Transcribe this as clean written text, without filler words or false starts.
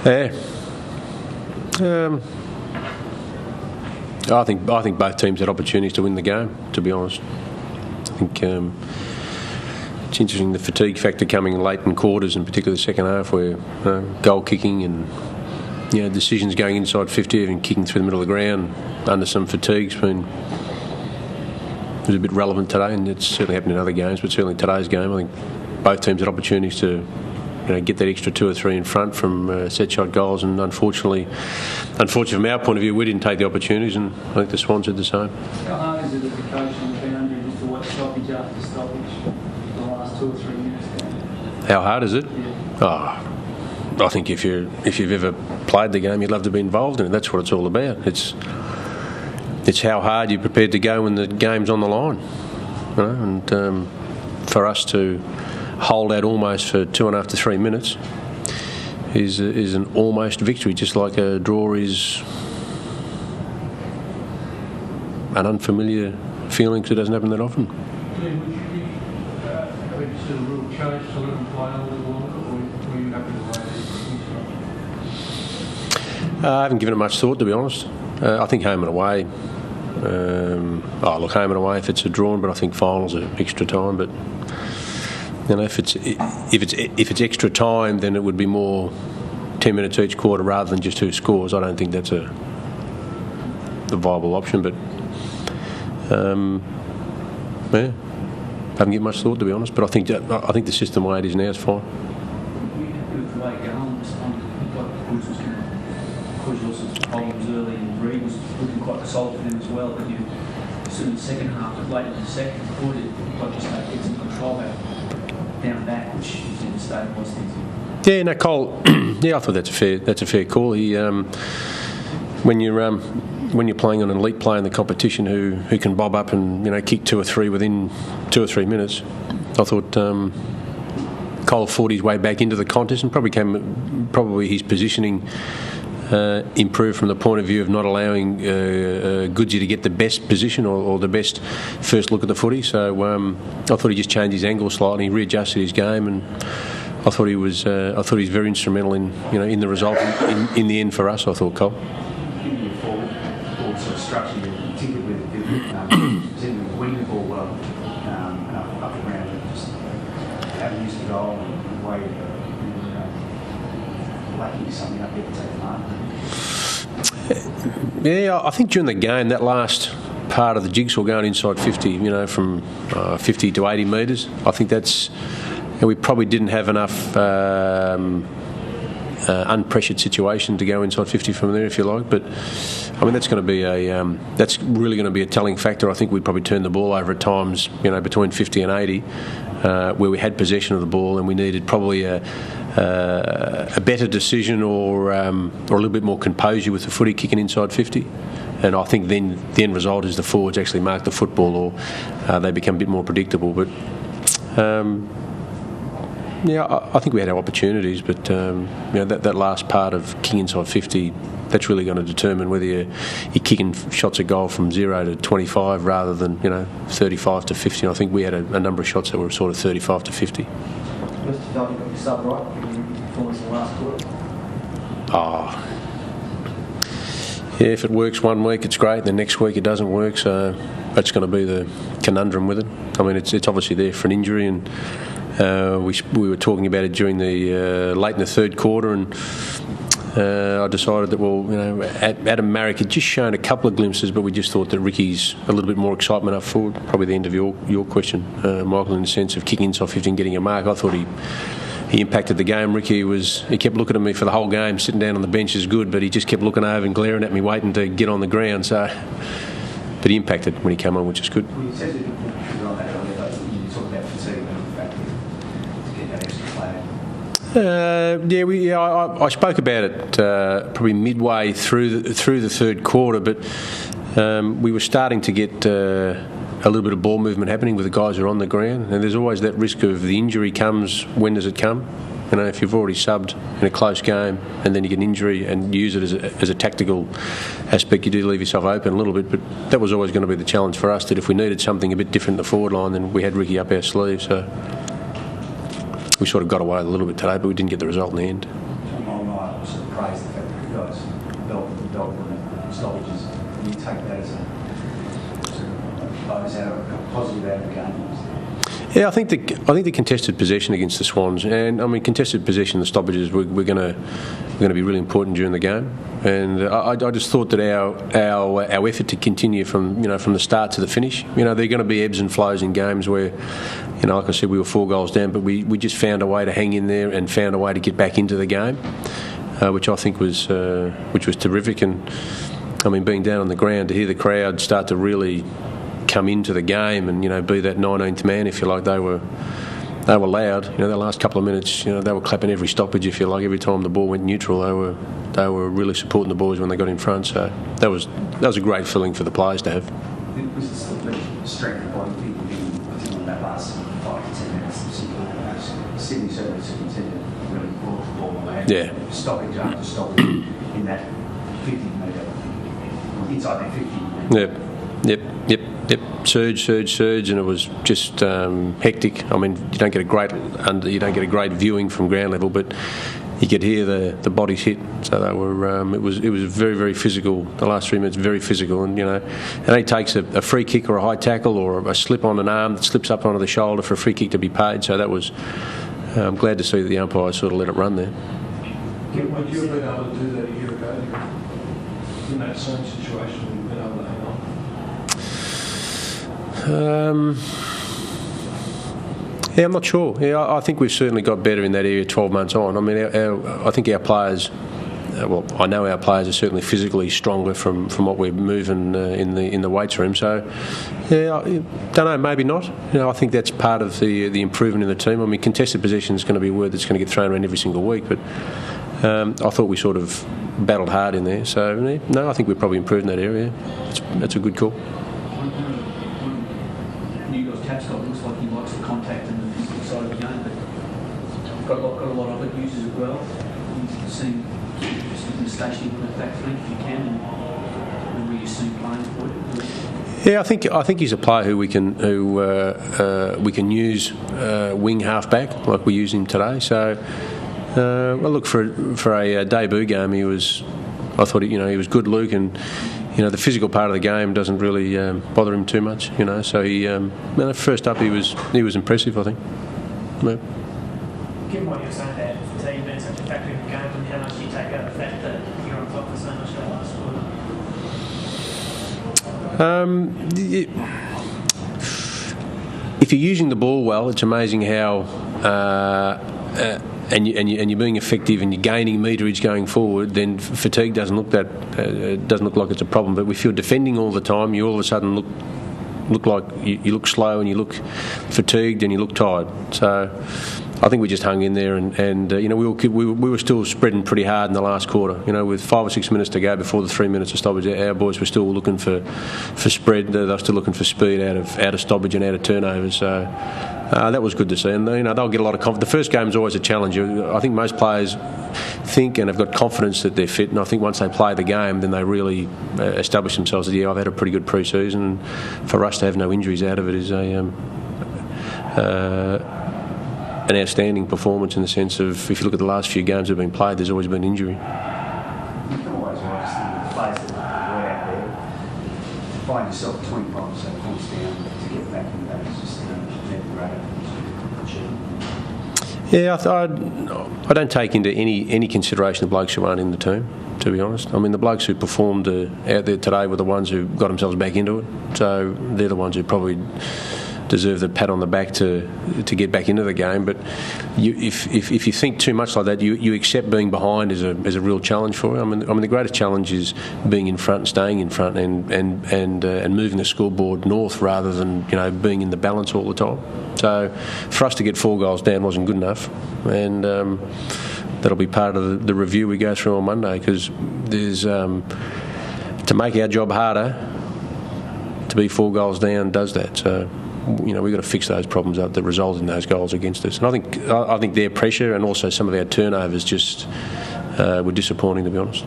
Yeah. I think both teams had opportunities to win the game, to be honest. I think it's interesting, the fatigue factor coming late in quarters, and particularly the second half, where goal kicking and decisions going inside 50, even kicking through the middle of the ground under some fatigue's been was a bit relevant today, and it's certainly happened in other games, but certainly today's game, I think both teams had opportunities to get that extra 2 or 3 in front from set shot goals, and unfortunately from our point of view, we didn't take the opportunities, and I think the Swans did the same. How hard is it as a coach on the boundary just to watch stoppage after stoppage for the last 2 or 3 minutes? How hard is it? Yeah. I think if you've ever played the game, you'd love to be involved in it. That's what it's all about. It's how hard you're prepared to go when the game's on the line, and for us to hold out almost for 2.5 to 3 minutes is an almost victory, just like a draw is an unfamiliar feeling, because it doesn't happen that often. Would you be sort of rule change to let them play a little longer, or were you happy to play? I haven't given it much thought, to be honest. I think home and away. Home and away if it's a drawn, but I think finals are extra time. But if it's extra time, then it would be more 10 minutes each quarter rather than just who scores. I don't think that's a viable option. But I haven't given much thought, to be honest. But I think the system way it is now is fine. With the way Garland responded, Woods was going to cause all sorts of problems early, and Reid was looking quite solid for them as well. But soon in the second half, late in the second quarter, you just get some control back down back, which is in the state of what's things. Yeah, no, Cole. I thought that's a fair call. He, when you're playing on an elite player in the competition who can bob up and kick 2 or 3 within 2 or 3 minutes, I thought Cole fought his way back into the contest, and probably his positioning improved from the point of view of not allowing Goodsy to get the best position or the best first look at the footy. So I thought he just changed his angle slightly, he readjusted his game, and I thought he was very instrumental in the result in the end for us. I thought, Cole. Forward sort of structure, particularly with winning the ball well up the ground, and just having used the goal and the way lacking something up there to take the mark. Yeah, I think during the game, that last part of the jigsaw going inside 50, from 50 to 80 metres, I think that's. We probably didn't have enough unpressured situation to go inside 50 from there, if you like. But I mean, that's really going to be a telling factor. I think we probably turned the ball over at times, between 50 and 80, where we had possession of the ball, and we needed probably a better decision or a little bit more composure with the footy kicking inside 50. And I think then the end result is the forwards actually mark the football, or they become a bit more predictable. But I think we had our opportunities, but that last part of kicking inside 50, that's really going to determine whether you're kicking shots at goal from 0 to 25 rather than 35 to 50. I think we had a number of shots that were sort of 35 to 50. Mr. Dodd, you got your sub right in your performance in the last quarter. Yeah, if it works one week, it's great. The next week, it doesn't work. So that's going to be the conundrum with it. I mean, it's obviously there for an injury, and we were talking about it during the late in the third quarter, and I decided that Adam Marrick had just shown a couple of glimpses, but we just thought that Ricky's a little bit more excitement up forward. Probably the end of your question, Michael, in the sense of kicking inside 50 and getting a mark. I thought he impacted the game. Ricky he kept looking at me for the whole game. Sitting down on the bench is good, but he just kept looking over and glaring at me, waiting to get on the ground. So, but he impacted when he came on, which is good. Well, you said that you were on that earlier, though. You talked about fatigue and the fact that to get that extra play. I spoke about it probably midway through the third quarter, but we were starting to get a little bit of ball movement happening with the guys who are on the ground, and there's always that risk of the injury comes. When does it come? If you've already subbed in a close game and then you get an injury and use it as a tactical aspect, you do leave yourself open a little bit. But that was always going to be the challenge for us, that if we needed something a bit different in the forward line, then we had Ricky up our sleeve. So we sort of got away a little bit today, but we didn't get the result in the end. Tomorrow night, sort of praise the fact that you guys dealt with the stoppages. Do you take that as a positive out of the game? Yeah, I think the contested possession against the Swans, and I mean contested possession, the stoppages, we're going to be really important during the game. And I just thought that our effort to continue from the start to the finish. There are going to be ebbs and flows in games where, like I said, we were 4 goals down, but we just found a way to hang in there and found a way to get back into the game, which I think was terrific. And I mean, being down on the ground to hear the crowd start to really come into the game and be that 19th man, if you like. They were loud. The last couple of minutes, they were clapping every stoppage, if you like. Every time the ball went neutral, they were really supporting the boys when they got in front. So that was a great feeling for the players to have. Was it still the strength of body people in that last 5 to 10 minutes? Sydney certainly continued to really brought the ball away. Yeah. Stoppage after stoppage in that 50 metre, inside that 50 metre. Yep. Surge, and it was just hectic. I mean, you don't get a great viewing from ground level, but you could hear the bodies hit. So they were. It was very, very physical. The last 3 minutes, very physical, and and it takes a free kick or a high tackle or a slip on an arm that slips up onto the shoulder for a free kick to be paid. So that was. I'm glad to see that the umpire sort of let it run there. Would you have been able to do that a year ago? In that same situation, would you have been able to hang on? Yeah, I'm not sure. Yeah, I think we've certainly got better in that area 12 months on. I mean, I think our players, I know our players are certainly physically stronger from what we're moving in the weights room. So, yeah, I don't know, maybe not. I think that's part of the improvement in the team. I mean, contested possession is going to be a word that's going to get thrown around every single week, but I thought we sort of battled hard in there. So, no, I think we've probably improved in that area. That's a good call. Tapscott looks like he likes the contact and the physical side of the game, but got a lot of it used as well. You seem just in the station on that back flank if you can, and where you see him playing for you. Yeah, I think he's a player who we can use wing half back like we use him today. So, well, look, for a debut game, I thought he was good, Luke, and. The physical part of the game doesn't really bother him too much. So he, first up, he was impressive, I think. Yeah. Given what you're saying there, fatigue being such a factor in the game, and how much do you take out the fact that you're on top for so much that last quarter? If you're using the ball well, it's amazing how. And you're being effective and you're gaining meterage going forward, then fatigue doesn't look like it's a problem. But if you're defending all the time, you all of a sudden look like you look slow and you look fatigued and you look tired. So I think we just hung in there and we were still spreading pretty hard in the last quarter. With 5 or 6 minutes to go before the 3 minutes of stoppage, our boys were still looking for spread. They were still looking for speed out of stoppage and out of turnovers. So. That was good to see, and they'll get a lot of confidence. The first game is always a challenge. I think most players think and have got confidence that they're fit, and I think once they play the game, then they really establish themselves that I've had a pretty good pre-season. For us to have no injuries out of it is an outstanding performance in the sense of if you look at the last few games that have been played, there's always been injury. You can always watch the players that were out there find yourself 25 points down to get back in that. It's just Yeah, I don't take into any consideration the blokes who aren't in the team, to be honest. I mean, the blokes who performed out there today were the ones who got themselves back into it. So they're the ones who probably deserve the pat on the back to get back into the game. But if you think too much like that, you accept being behind as a real challenge for you. I mean the greatest challenge is being in front and staying in front and moving the scoreboard north rather than being in the balance all the time. So for us to get 4 goals down wasn't good enough, and that'll be part of the review we go through on Monday, because there's to make our job harder. To be 4 goals down does that. So. We've got to fix those problems up that result in those goals against us. And I think their pressure and also some of our turnovers just were disappointing, to be honest.